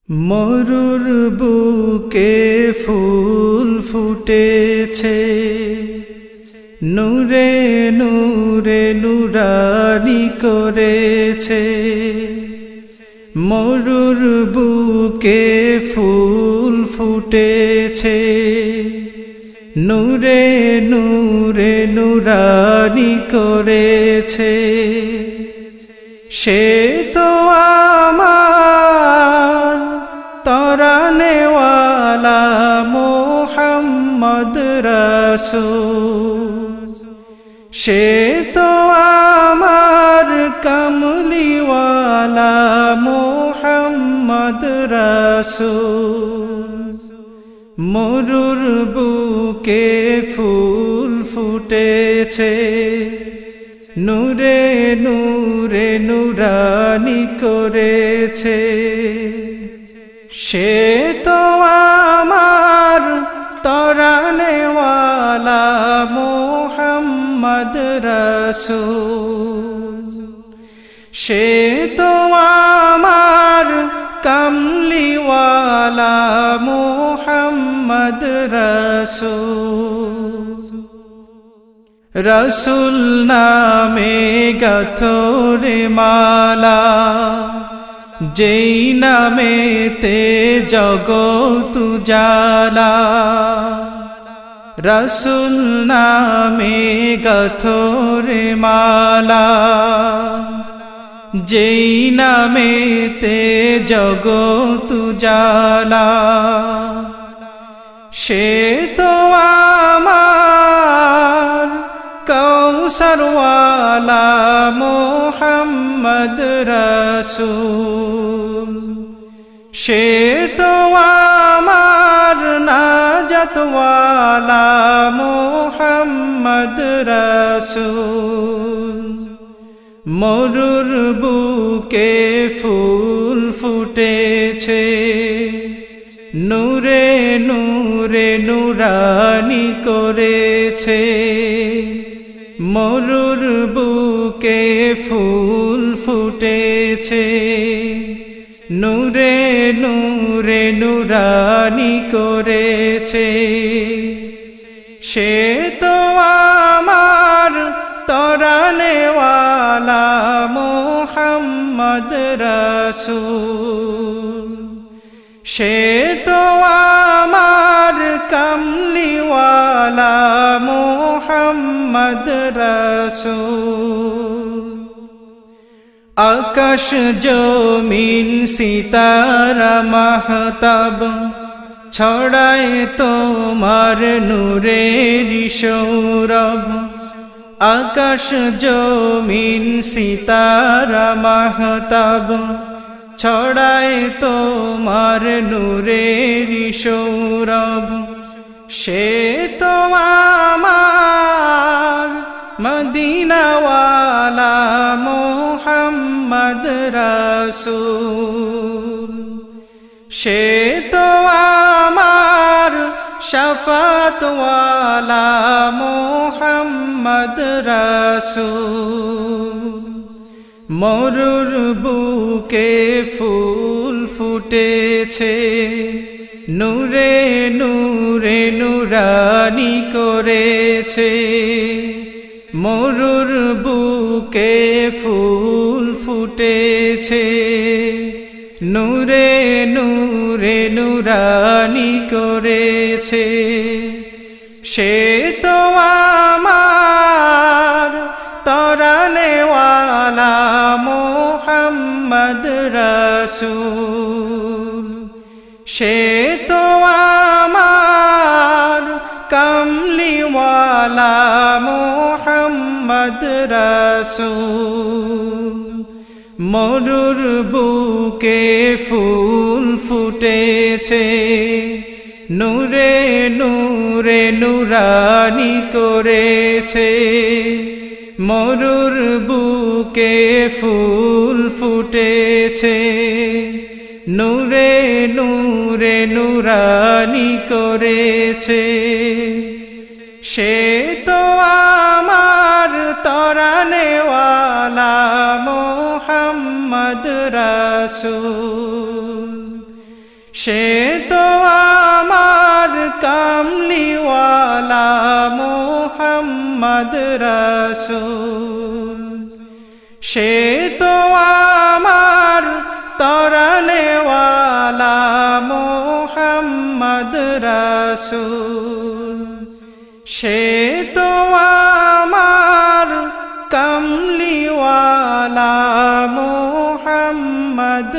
মরুর বুকে ফুল ফুটেছে, নূরে নূরে নুরানি করেছে। মরুর বুকে ফুল ফুটেছে, নূরে নূরে নুরানি করেছে। সে তো আমার তরানেওয়ালা মোহাম্মদ রাসূল, সে তো আমার কমলিওয়ালা মোহাম্মদ রাসূল। মরুর বুকে ফুল ফুটেছে, নূরে নূরে নুরানি করেছে। সে তো আমার তরানেওয়ালা মোহাম্মদ রাসূল, সে তো আমার কমলিওয়ালা মোহাম্মদ রাসূল। রসুল নামে গাথরে মালা, যেই নামেতে জগৎ উজালা। রসুল নামে গাথরে মালা, যেই নামেতে জগৎ উজালা। সে তো আমার কৌসরওয়ালা মোহাম্মদ রাসূল, সে তো আমার নাজাতওয়ালা মোহাম্মদ রাসূল। মরুর বুকে ফুল ফুটেছে, নূরে নূরে নুরানি করেছে। মরুর বুকে ফুল ফুটেছে, নূরে নূরে নুরানি করেছে। সে তো আমার তরানেওয়ালা মোহাম্মদ রাসূল, সে তো আমার কমলিওয়ালা মোহাম্মদ রাসূল। আকাশ জমিন সিতারা মাহতাব, ছড়ায় তোমার নূরের সৌরভ। আকাশ জমিন সিতারা মাহতাব, ছড়ায় তোমার নূরের সৌরভ। সে তো আমার মদিনাওয়ালা মোহাম্মদ রাসূল, সে তো আমার শাফাতওয়ালা মোহাম্মদ রাসূল। মরুর বুকে ফুল ফুটেছে, নূরে নূরে নুরানি করেছে। মরুর বুকে ফুল ফুটেছে, নূরে নূরে নুরানি করেছে। সে তো আমার তরানেওয়ালা মোহাম্মদ রাসূল, সে তো আমার কমলিওয়ালা মোহাম্মদ রাসূল। মরুর বুকে ফুল ফুটেছে, নূরে নূরে নুরানি করেছে। মরুর বুকে ফুল ফুটেছে, নূরে নূরে নুরানি করেছে। সে তো আমার তরানেওয়ালা মোহাম্মদ রাসূল, সে তো আমার কামলিওয়ালা মুহাম্মদ রাসূল সে তো আমার তরলেওয়ালা মুহাম্মদ রাসূল সে তো আমার কামলিওয়ালা মুহাম্মদ